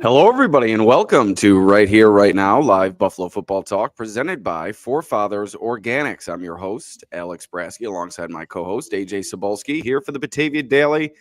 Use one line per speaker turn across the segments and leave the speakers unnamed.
Hello, everybody, and welcome to Right Here, Right Now, live Buffalo football talk presented by Forefathers Organics. I'm your host, Alex Brasky, alongside my co-host, Ajay Cybulski, here for the Batavia Daily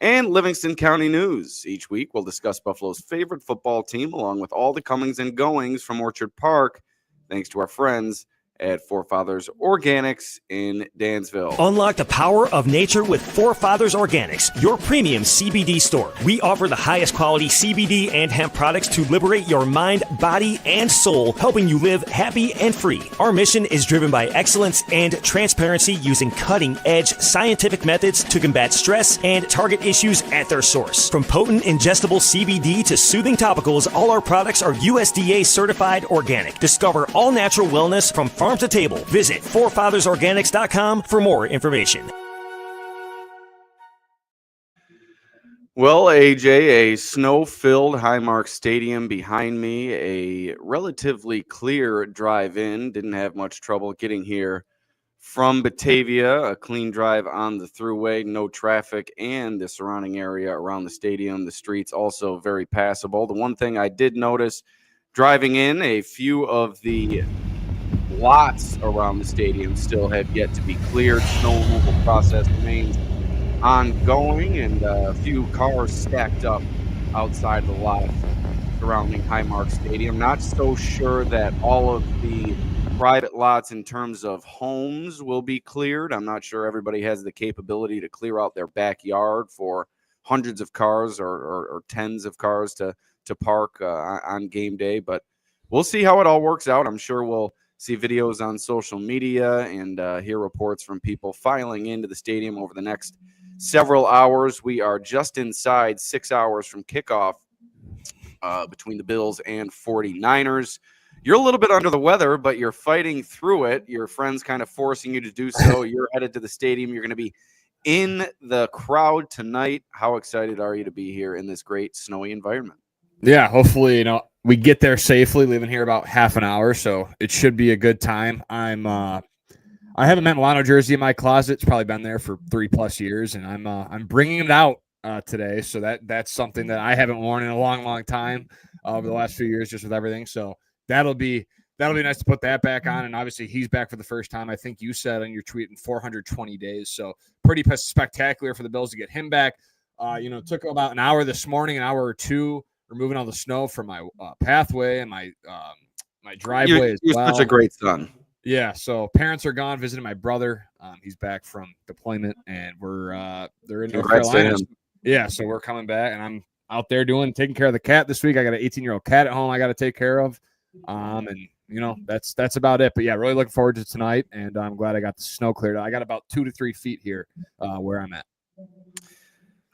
and Livingston County News. Each week, we'll discuss Buffalo's favorite football team, along with all the comings and goings from Orchard Park, thanks to our friends at Forefathers Organics in Dansville.
Unlock the power of nature with Forefathers Organics, your premium CBD store. We offer the highest quality CBD and hemp products to liberate your mind, body, and soul, helping you live happy and free. Our mission is driven by excellence and transparency, using cutting-edge scientific methods to combat stress and target issues at their source. From potent ingestible CBD to soothing topicals, all our products are USDA certified organic. Discover all natural wellness from farm to table. Visit forefathersorganics.com for more information.
Well, AJ, a snow-filled Highmark Stadium behind me, a relatively clear drive-in. Didn't have much trouble getting here from Batavia, a clean drive on the thruway, no traffic, and the surrounding area around the stadium. The streets also very passable. The one thing I did notice driving in, a few of the lots around the stadium still have yet to be cleared. Snow removal process remains ongoing, and a few cars stacked up outside the lot surrounding Highmark Stadium. Not so sure that all of the private lots in terms of homes will be cleared. I'm not sure everybody has the capability to clear out their backyard for hundreds of cars or tens of cars to park on game day, but we'll see how it all works out. I'm sure we'll see videos on social media and hear reports from people filing into the stadium over the next several hours. We are just inside 6 hours from kickoff between the Bills and 49ers. You're a little bit under the weather, but you're fighting through it. Your friends kind of forcing you to do so. You're headed to the stadium. You're going to be in the crowd tonight. How excited are you to be here in this great snowy environment?
Yeah, hopefully, we get there safely, leaving here about half an hour, so it should be a good time. I have a Milano jersey in my closet. It's probably been there for 3+ years, and I'm bringing it out today. So that's something that I haven't worn in a long, long time over the last few years, just with everything. So that'll be nice to put that back on. And obviously, he's back for the first time. I think you said on your tweet in 420 days. So pretty spectacular for the Bills to get him back. It took about an hour this morning, an hour or two, removing all the snow from my pathway and my driveway as well.
You're such a great son.
Yeah, so parents are gone visiting my brother. He's back from deployment, and they're in North Carolina. Yeah, so we're coming back, and I'm out there taking care of the cat this week. I got an 18-year-old cat at home I got to take care of, and that's about it. But yeah, really looking forward to tonight, and I'm glad I got the snow cleared. I got about 2 to 3 feet here where I'm at.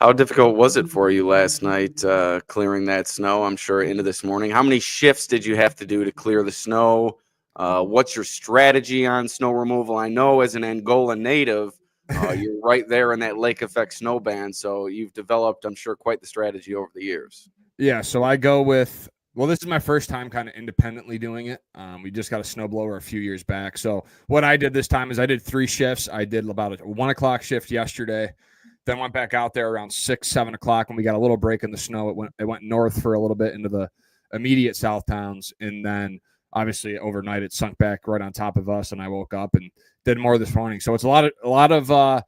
How difficult was it for you last night clearing that snow? I'm sure into this morning. How many shifts did you have to do to clear the snow? What's your strategy on snow removal? I know as an Angola native, you're right there in that lake effect snow band. So you've developed, I'm sure, quite the strategy over the years.
Yeah, so I go with, this is my first time kind of independently doing it. We just got a snowblower a few years back. So what I did this time is I did 3 shifts. I did about a 1 o'clock shift yesterday. Then went back out there around 6, 7 o'clock when we got a little break in the snow. It went north for a little bit into the immediate south towns, and then obviously overnight it sunk back right on top of us, and I woke up and did more this morning. So it's a lot of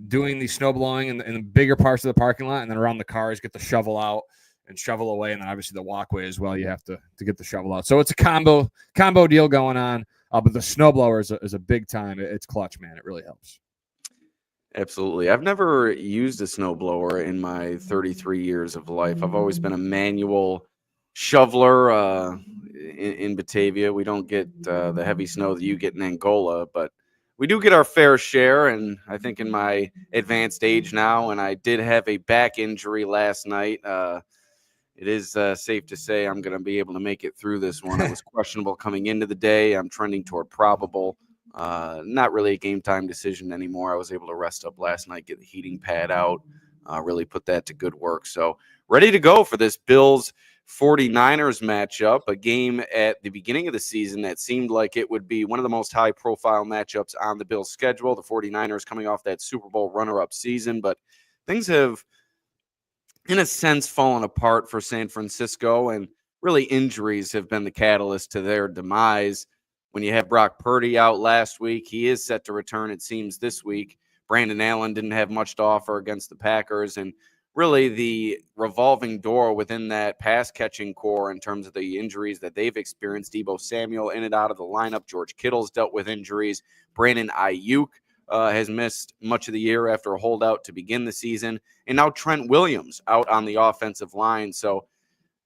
doing the snow blowing in the bigger parts of the parking lot, and then around the cars, get the shovel out and shovel away, and then obviously the walkway as well. You have to get the shovel out. So it's a combo deal going on. But the snowblower is a big time. It's clutch, man. It really helps.
Absolutely. I've never used a snowblower in my 33 years of life. I've always been a manual shoveler in Batavia. We don't get the heavy snow that you get in Angola, but we do get our fair share. And I think in my advanced age now, and I did have a back injury last night, it is safe to say I'm going to be able to make it through this one. It was questionable coming into the day. I'm trending toward probable. Not really a game time decision anymore. I was able to rest up last night, get the heating pad out, really put that to good work. So ready to go for this Bills 49ers matchup, a game at the beginning of the season that seemed like it would be one of the most high profile matchups on the Bills schedule. The 49ers coming off that Super Bowl runner-up season, but things have in a sense, fallen apart for San Francisco, and really injuries have been the catalyst to their demise. When you have Brock Purdy out last week, he is set to return, it seems, this week. Brandon Allen didn't have much to offer against the Packers, and really the revolving door within that pass-catching core in terms of the injuries that they've experienced. Deebo Samuel in and out of the lineup. George Kittle's dealt with injuries. Brandon Ayuk has missed much of the year after a holdout to begin the season. And now Trent Williams out on the offensive line. So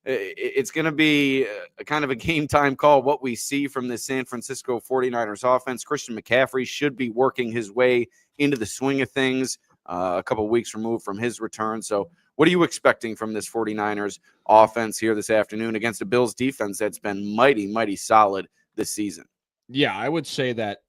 it's going to be a kind of a game time call what we see from the San Francisco 49ers offense. Christian McCaffrey should be working his way into the swing of things a couple of weeks removed from his return. So what are you expecting from this 49ers offense here this afternoon against a Bills defense that's been mighty, mighty solid this season?
Yeah, I would say that,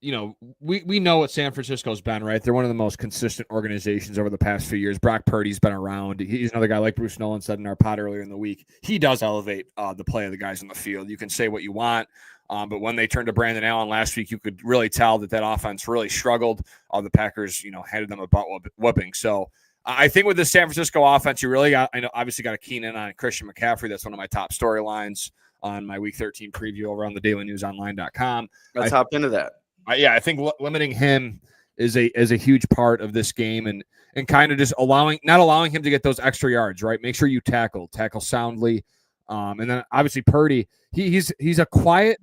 we know what San Francisco's been, right? They're one of the most consistent organizations over the past few years. Brock Purdy's been around. He's another guy, like Bruce Nolan said in our pod earlier in the week. He does elevate the play of the guys on the field. You can say what you want, but when they turned to Brandon Allen last week, you could really tell that offense really struggled. The Packers, handed them a butt whooping. So I think with the San Francisco offense, you really obviously got to keen in on Christian McCaffrey. That's one of my top storylines on my Week 13 preview over on the dailynewsonline.com.
Let's hop into that.
I think limiting him is a huge part of this game, and kind of just not allowing him to get those extra yards, right? Make sure you tackle soundly. And then obviously Purdy, he's a quiet,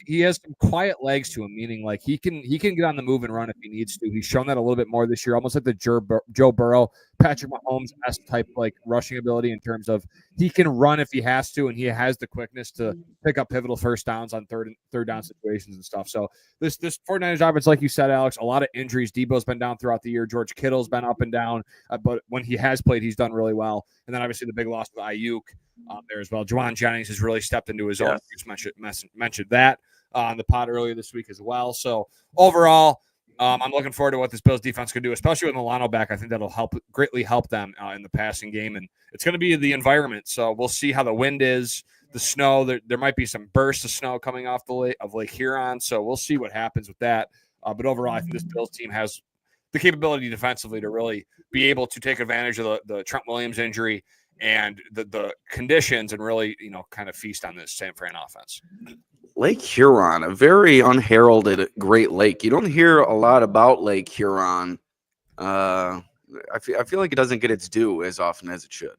he has some quiet legs to him, meaning like he can get on the move and run if he needs to. He's shown that a little bit more this year, almost like the Joe Burrow, Patrick Mahomes-esque type like rushing ability in terms of he can run if he has to, and he has the quickness to pick up pivotal first downs on third down situations and stuff. So this 49ers offense, like you said, Alex, a lot of injuries. Debo's been down throughout the year. George Kittle's been up and down, but when he has played, he's done really well. And then obviously the big loss of Ayuk there as well. Juwan Jennings has really stepped into his own. You just mentioned that on the pod earlier this week as well. So overall, I'm looking forward to what this Bills defense can do, especially with Milano back. I think that'll greatly help them in the passing game, and it's going to be the environment. So we'll see how the wind is, the snow. There might be some bursts of snow coming off of Lake Huron, so we'll see what happens with that. But overall, I think this Bills team has the capability defensively to really be able to take advantage of the Trent Williams injury and the conditions, and really kind of feast on this San Fran offense.
Lake Huron, a very unheralded Great Lake. You don't hear a lot about Lake Huron. I feel like it doesn't get its due as often as it should.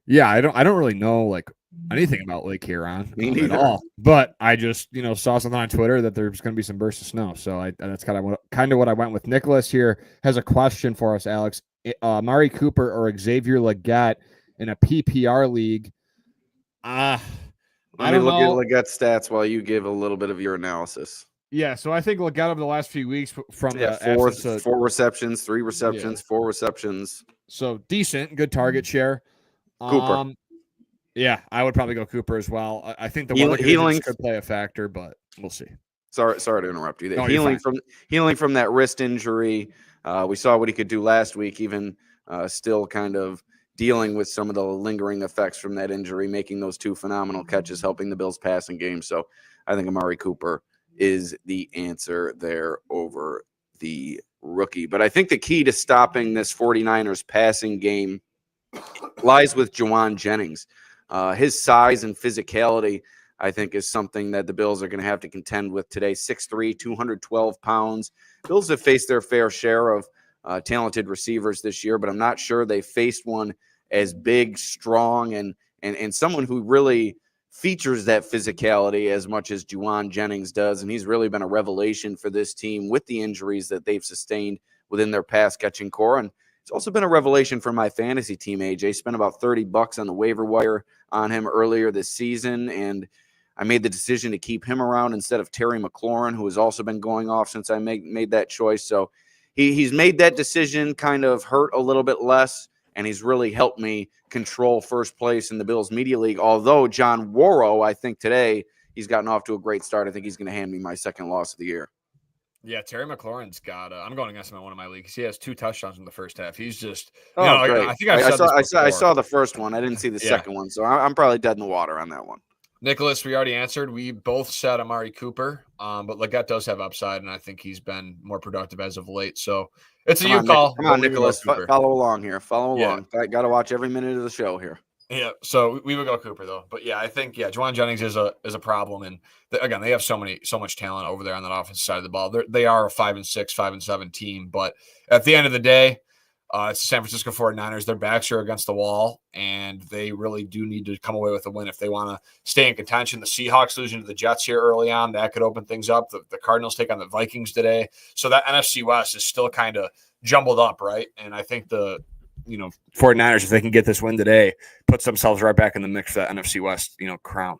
Yeah, I don't really know like anything about Lake Huron at all. But I just saw something on Twitter that there's going to be some bursts of snow. So that's kind of what I went with. Nicholas here has a question for us, Alex. Amari Cooper or Xavier Legette in a PPR league.
Let me look at Legette's stats while you give a little bit of your analysis.
Yeah, so I think Legette over the last few weeks from
four receptions, 3 receptions, 4 receptions.
So decent, good target share.
Cooper.
Yeah, I would probably go Cooper as well. I think the
healing
could play a factor, but we'll see.
Sorry to interrupt you.
No,
healing from that wrist injury. We saw what he could do last week, even still kind of dealing with some of the lingering effects from that injury, making those 2 phenomenal catches, helping the Bills passing game. So I think Amari Cooper is the answer there over the rookie. But I think the key to stopping this 49ers passing game lies with Juwan Jennings. His size and physicality, I think, is something that the Bills are going to have to contend with today. 6'3", 212 pounds. Bills have faced their fair share of talented receivers this year, but I'm not sure they faced one as big, strong, and someone who really features that physicality as much as Juwan Jennings does. And he's really been a revelation for this team with the injuries that they've sustained within their pass catching core. And it's also been a revelation for my fantasy team. AJ spent about $30 on the waiver wire on him earlier this season, and I made the decision to keep him around instead of Terry McLaurin, who has also been going off since I made that choice. So he's made that decision kind of hurt a little bit less, and he's really helped me control first place in the Bills Media League. Although John Worrow, I think today he's gotten off to a great start. I think he's going to hand me my second loss of the year.
Yeah, Terry McLaurin's got. I'm going against him in one of my leagues. Great. He has 2 touchdowns in the first half. He's just.
Great. I think I saw the first one. I didn't see the second one, so I'm probably dead in the water on that one.
Nicholas, we already answered. We both said Amari Cooper, but Legette does have upside, and I think he's been more productive as of late. So It's a
Come
you
on,
call.
Come
but
on,
we would go
Nicholas.
Cooper.
Follow along here. Follow
Yeah.
along. I got to watch every minute of the show here.
Yeah, so we would go Cooper though, but yeah, I think Juwan Jennings is a problem, and again, they have so much talent over there on that offensive side of the ball. They are a 5-6, 5-7 team, but at the end of the day, it's the San Francisco 49ers. Their backs are against the wall, and they really do need to come away with a win if they want to stay in contention. The Seahawks losing to the Jets here early on, that could open things up. The Cardinals take on the Vikings today, so that NFC West is still kind of jumbled up, right? And I think 49ers, if they can get this win today, puts themselves right back in the mix for that NFC West, crown.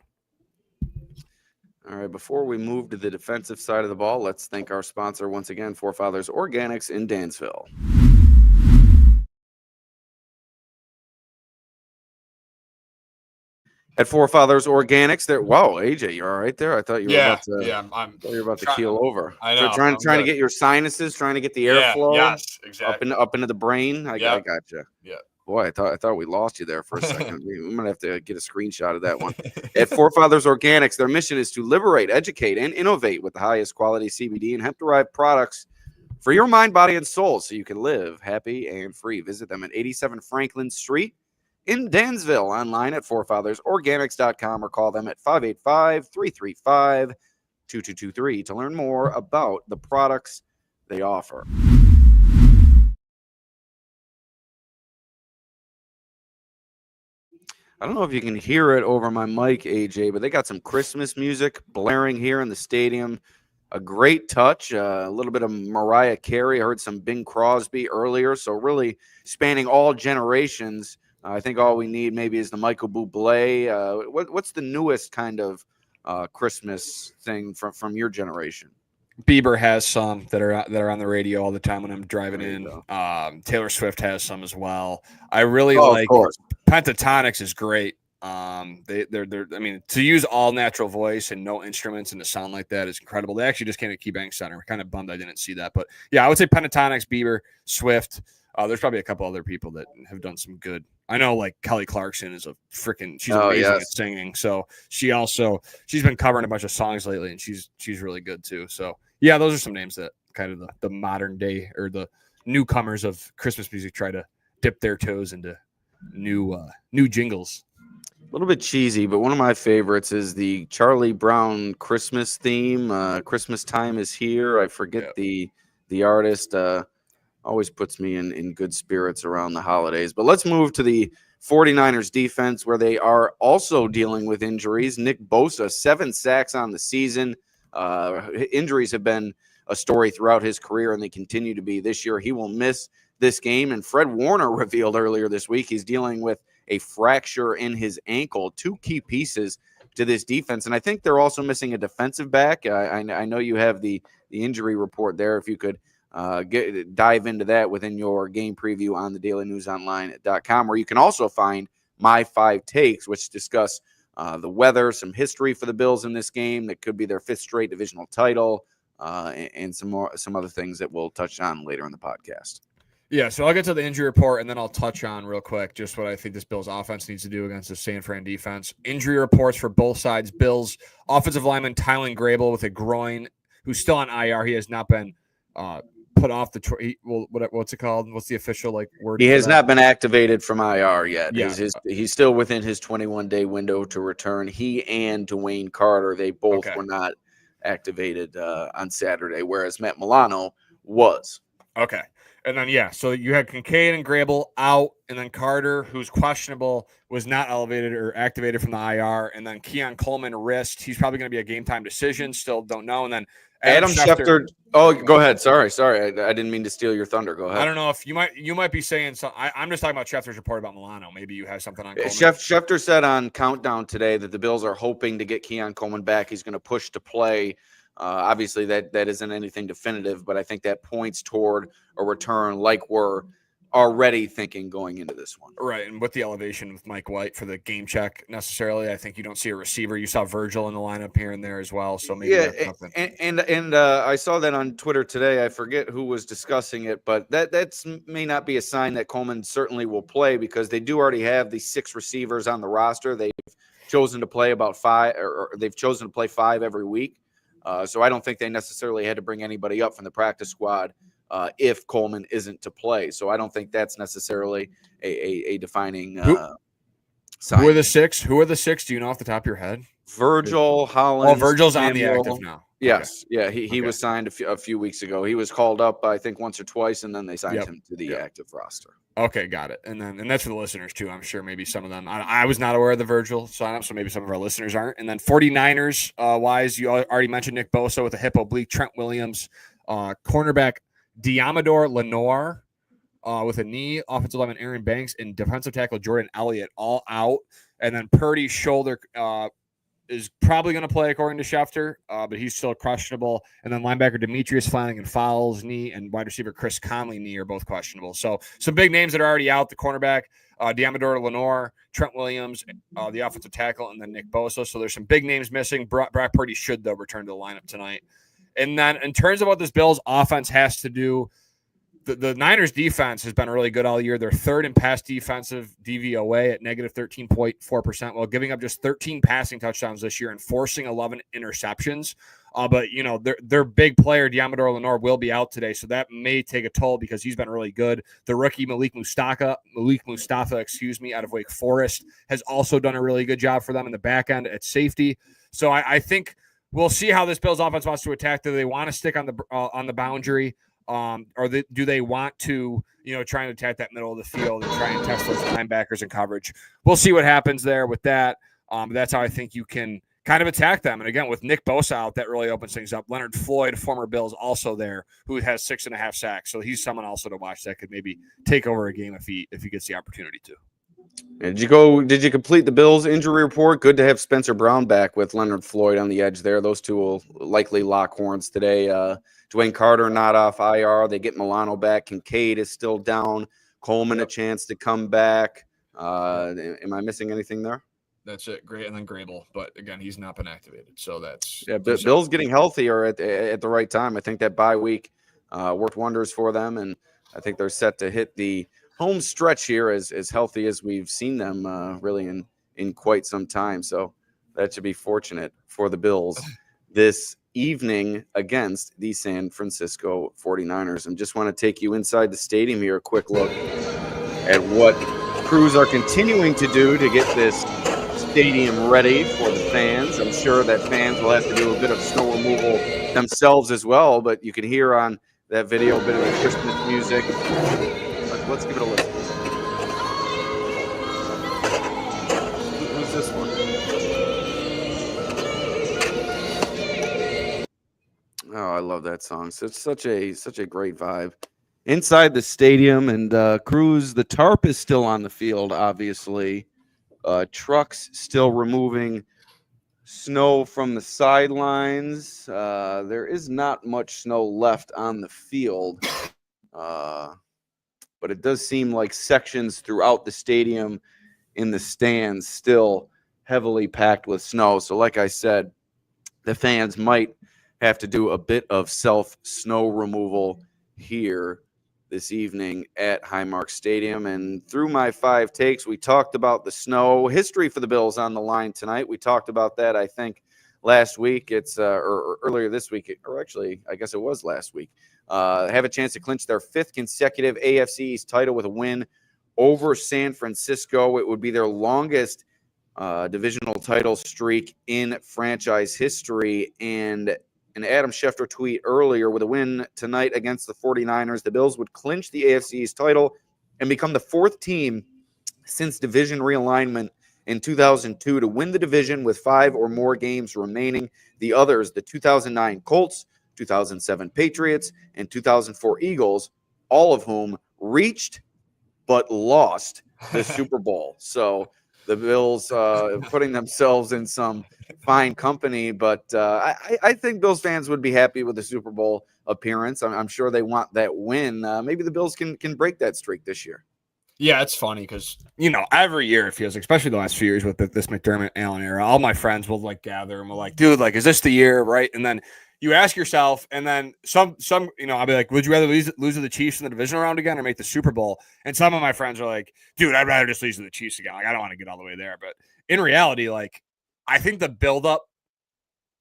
All right, before we move to the defensive side of the ball, let's thank our sponsor once again, Forefathers Organics in Dansville. At Forefathers Organics, there. Wow, AJ, you're all right there. I thought you were about to. You're about to keel over.
I know.
Trying to get your sinuses, trying to get the airflow.
Yes, exactly.
Up into the brain. I got you.
Yeah.
Boy, I thought we lost you there for a second. We might have to get a screenshot of that one. At Forefathers Organics, their mission is to liberate, educate, and innovate with the highest quality CBD and hemp-derived products for your mind, body, and soul, so you can live happy and free. Visit them at 87 Franklin Street in Dansville, online at forefathersorganics.com, or call them at 585-335-2223 to learn more about the products they offer. I don't know if you can hear it over my mic, AJ, but they got some Christmas music blaring here in the stadium. A great touch, a little bit of Mariah Carey. I heard some Bing Crosby earlier, so really spanning all generations. I think all we need maybe is the Michael Bublé. What's the newest kind of Christmas thing from your generation?
Bieber has some that are on the radio all the time when I'm driving in. Taylor Swift has some as well. I really like. Of course. Pentatonics is great. They're I mean, to use all natural voice and no instruments and to sound like that is incredible. They actually just came to Key Bank Center. We're kind of bummed I didn't see that, but yeah, I would say Pentatonics, Bieber, Swift. There's probably a couple other people that have done some good. I know, like Kelly Clarkson is she's amazing at singing. So she's been covering a bunch of songs lately, and she's really good too. So yeah, those are some names that kind of the modern day or the newcomers of Christmas music try to dip their toes into new jingles.
A little bit cheesy, but one of my favorites is the Charlie Brown Christmas theme. Christmas time is here. I forget the artist. Always puts me in good spirits around the holidays. But let's move to the 49ers defense, where they are also dealing with injuries. Nick Bosa, 7 sacks on the season. Injuries have been a story throughout his career, and they continue to be this year. He will miss this game. And Fred Warner revealed earlier this week he's dealing with a fracture in his ankle. 2 key pieces to this defense. And I think they're also missing a defensive back. I know you have the injury report there. If you could dive into that within your game preview on the dailynewsonline.com, where you can also find my 5 takes, which discuss the weather, some history for the Bills in this game that could be their 5th straight divisional title, and some other things that we'll touch on later in the podcast.
Yeah, so I'll get to the injury report, and then I'll touch on real quick just what I think this Bills offense needs to do against the San Fran defense. Injury reports for both sides. Bills offensive lineman Tylen Grable with a groin, who's still on IR. He has not been put off the what's it called? What's the official word?
He has not been activated from IR yet.
Yeah.
He's still within his 21-day window to return. He and Dwayne Carter, they both were not activated on Saturday, whereas Matt Milano was.
Okay. And then, so you had Kincaid and Grable out, and then Carter, who's questionable, was not elevated or activated from the IR, and then Keon Coleman, wrist. He's probably going to be a game-time decision. Still don't know. And then
Adam Schefter. Oh, go ahead. Sorry. I didn't mean to steal your thunder. Go ahead.
I don't know if you might be saying something. I'm just talking about Schefter's report about Milano. Maybe you have something on Coleman.
Schefter said on Countdown today that the Bills are hoping to get Keon Coleman back. He's going to push to play. Obviously, that isn't anything definitive, but I think that points toward a return like we're already thinking going into this one.
Right, and with the elevation with Mike White for the game check necessarily, I think you don't see a receiver. You saw Virgil in the lineup here and there as well, so maybe that's nothing.
And I saw that on Twitter today. I forget who was discussing it, but that's may not be a sign that Coleman certainly will play, because they do already have the 6 receivers on the roster. They've chosen to play about 5, or they've chosen to play 5 every week. So I don't think they necessarily had to bring anybody up from the practice squad if Coleman isn't to play. So I don't think that's necessarily a defining sign.
Who are the six? Who are the six? Do you know off the top of your head?
Virgil, Hollins.
Oh, Virgil's
Samuel.
on the active now.
Yes. Okay. Yeah. He was signed a few weeks ago. He was called up, I think, once or twice, and then they signed him to the active roster.
Okay, got it. And that's for the listeners too. I'm sure maybe some of them. I was not aware of the Virgil sign-up, so maybe some of our listeners aren't. And then 49ers wise, you already mentioned Nick Bosa with a hip oblique, Trent Williams, cornerback Diamador Lenoir with a knee, offensive lineman Aaron Banks, and defensive tackle Jordan Elliott all out. And then Purdy's shoulder is probably going to play according to Schefter, but he's still questionable. And then linebacker Demetrius Flanagan-Fowles knee and wide receiver Chris Conley knee are both questionable. So some big names that are already out: the cornerback Diamador Lenoir, Trent Williams, the offensive tackle, and then Nick Bosa. So there's some big names missing. Brock Purdy should though return to the lineup tonight. And then in terms of what this Bills offense has to do, the Niners defense has been really good all year. They're third in pass defensive DVOA at negative 13.4%, while giving up just 13 passing touchdowns this year and forcing 11 interceptions. But, you know, their big player, Diamador Lenoir, will be out today, so that may take a toll because he's been really good. The rookie Malik Mustafa, out of Wake Forest, has also done a really good job for them in the back end at safety. So I think we'll see how this Bills offense wants to attack. Do they want to stick on the boundary? Or do they want to, try and attack that middle of the field and try and test those linebackers in coverage? We'll see what happens there with that. That's how I think you can kind of attack them. And again, with Nick Bosa out, that really opens things up. Leonard Floyd, former Bills, also there, who has 6.5 sacks. So he's someone also to watch that could maybe take over a game if he gets the opportunity to.
Did you complete the Bills injury report? Good to have Spencer Brown back with Leonard Floyd on the edge there. Those two will likely lock horns today. Dwayne Carter not off IR. They get Milano back. Kincaid is still down. Coleman a chance to come back. Am I missing anything there?
That's it. Great. And then Grable. But again, he's not been activated. So that's
Bills getting healthier at the right time. I think that bye week worked wonders for them, and I think they're set to hit the home stretch here as healthy as we've seen them really in quite some time. So that should be fortunate for the Bills this evening against the San Francisco 49ers. And just want to take you inside the stadium here, a quick look at what crews are continuing to do to get this stadium ready for the fans. I'm sure that fans will have to do a bit of snow removal themselves as well, but you can hear on that video a bit of the Christmas music. Let's give it a listen. Who's this one? Oh, I love that song. So it's such a great vibe. Inside the stadium, and crews, the tarp is still on the field, obviously. Trucks still removing snow from the sidelines. There is not much snow left on the field. But it does seem like sections throughout the stadium in the stands still heavily packed with snow. So like I said, the fans might have to do a bit of self-snow removal here this evening at Highmark Stadium. And through my 5 takes, we talked about the snow history for the Bills on the line tonight. We talked about that, I think, last week. It's or earlier this week, or actually, I guess it was last week. Have a chance to clinch their 5th consecutive AFC East title with a win over San Francisco. It would be their longest divisional title streak in franchise history. And an Adam Schefter tweet earlier, with a win tonight against the 49ers, the Bills would clinch the AFC East title and become the 4th team since division realignment in 2002 to win the division with 5 or more games remaining. The others, the 2009 Colts, 2007 Patriots, and 2004 Eagles, all of whom reached but lost the Super Bowl. So the Bills putting themselves in some fine company, but I think Bills fans would be happy with the Super Bowl appearance. I'm sure they want that win. Maybe the Bills can break that streak this year.
Yeah, it's funny because, every year it feels, especially the last few years with this McDermott Allen era, all my friends will gather and we're like, dude, is this the year, right? And then you ask yourself, and then some, I'll be like, would you rather lose to the Chiefs in the divisional round again or make the Super Bowl? And some of my friends are like, dude, I'd rather just lose to the Chiefs again. I don't want to get all the way there. But in reality, I think the buildup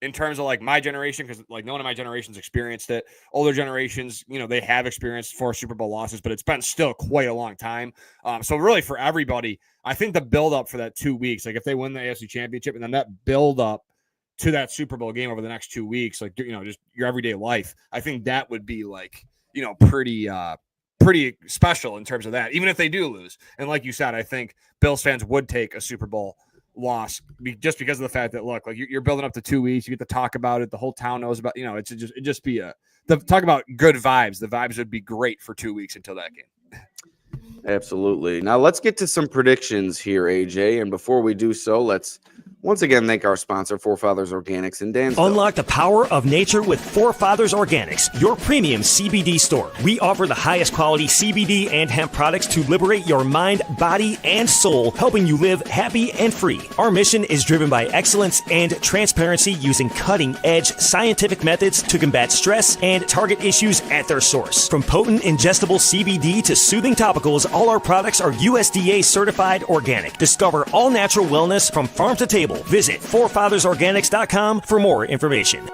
in terms of like my generation, because like no one in my generation's experienced it. Older generations, they have experienced 4 Super Bowl losses, but it's been still quite a long time. So really for everybody, I think the build up for that 2 weeks, like if they win the AFC Championship and then that build up to that Super Bowl game over the next 2 weeks, like, just your everyday life, I think that would be like, pretty special in terms of that, even if they do lose. And like you said, I think Bills fans would take a Super Bowl loss just because of the fact that, look, like you're building up to 2 weeks, you get to talk about it, the whole town knows about, it just be talk about good vibes. The vibes would be great for 2 weeks until that game.
Absolutely. Now let's get to some predictions here, AJ. And before we do so, let's once again thank our sponsor, Forefathers Organics in Dansville.
Unlock the power of nature with Forefathers Organics, your premium CBD store. We offer the highest quality CBD and hemp products to liberate your mind, body, and soul, helping you live happy and free. Our mission is driven by excellence and transparency, using cutting-edge scientific methods to combat stress and target issues at their source. From potent ingestible CBD to soothing topicals, all our products are USDA certified organic. Discover all natural wellness from farm to table. Visit forefathersorganics.com for more information.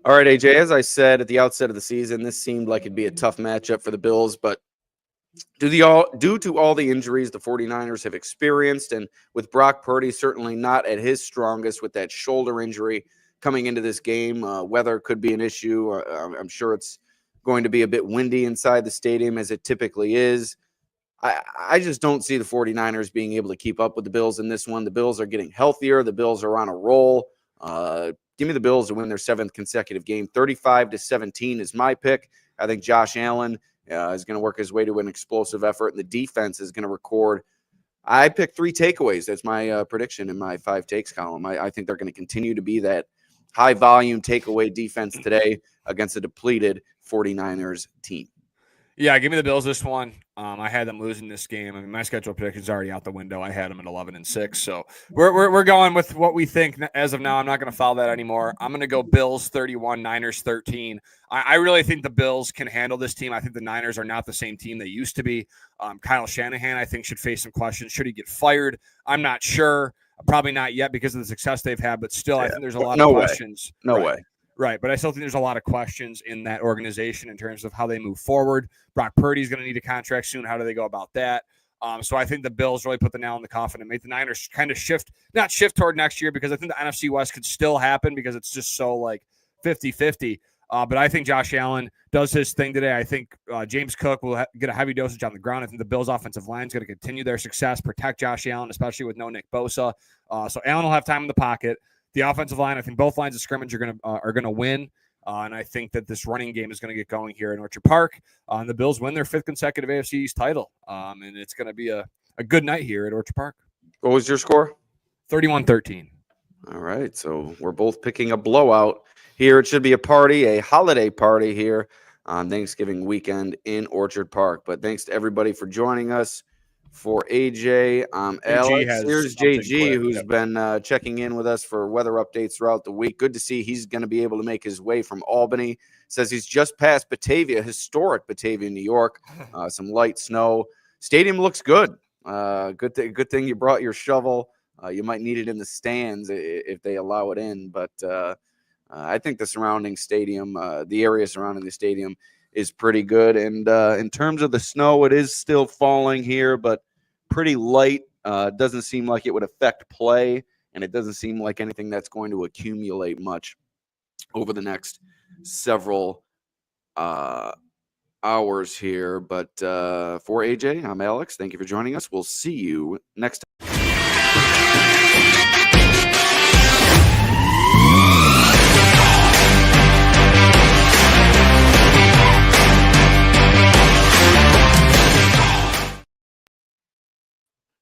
All right, AJ, as I said at the outset of the season, this seemed like it'd be a tough matchup for the Bills, but due to all the injuries the 49ers have experienced, and with Brock Purdy certainly not at his strongest with that shoulder injury coming into this game, weather could be an issue. I'm sure it's going to be a bit windy inside the stadium, as it typically is. I just don't see the 49ers being able to keep up with the Bills in this one. The Bills are getting healthier. The Bills are on a roll. Give me the Bills to win their 7th consecutive game. 35-17 is my pick. I think Josh Allen is going to work his way to an explosive effort, and the defense is going to record. I picked 3 takeaways. That's my prediction in my 5 takes column. I think they're going to continue to be that high-volume takeaway defense today against a depleted 49ers team.
Yeah, give me the Bills this one. I had them losing this game. I mean, my schedule prediction is already out the window. I had them at 11-6, so we're going with what we think as of now. I'm not going to follow that anymore. I'm going to go Bills 31, Niners 13. I really think the Bills can handle this team. I think the Niners are not the same team they used to be. Kyle Shanahan, I think, should face some questions. Should he get fired? I'm not sure. Probably not yet because of the success they've had, but still, I think there's a lot of questions.
No way.
Right, but I still think there's a lot of questions in that organization in terms of how they move forward. Brock Purdy's going to need a contract soon. How do they go about that? So I think the Bills really put the nail in the coffin and make the Niners kind of not shift toward next year, because I think the NFC West could still happen because it's just so like 50-50. But I think Josh Allen does his thing today. I think James Cook will get a heavy dosage on the ground. I think the Bills' offensive line is going to continue their success, protect Josh Allen, especially with no Nick Bosa. So Allen will have time in the pocket. The offensive line, I think both lines of scrimmage are going to win, and I think that this running game is going to get going here in Orchard Park. And the Bills win their 5th consecutive AFC East title, and it's going to be a good night here at Orchard Park.
What was your score?
31-13.
All right, so we're both picking a blowout here. It should be a holiday party here on Thanksgiving weekend in Orchard Park. But thanks to everybody for joining us. For AJ, Alex. Here's JG, who's been checking in with us for weather updates throughout the week. Good to see he's going to be able to make his way from Albany. Says he's just past Batavia, historic Batavia, New York. Some light snow. Stadium looks good. Good thing you brought your shovel. You might need it in the stands if they allow it in. But I think the surrounding stadium, the area surrounding the stadium, is pretty good. And in terms of the snow, it is still falling here, but pretty light. Doesn't seem like it would affect play, and it doesn't seem like anything that's going to accumulate much over the next several hours here. But for AJ, I'm Alex. Thank you for joining us. We'll see you next time.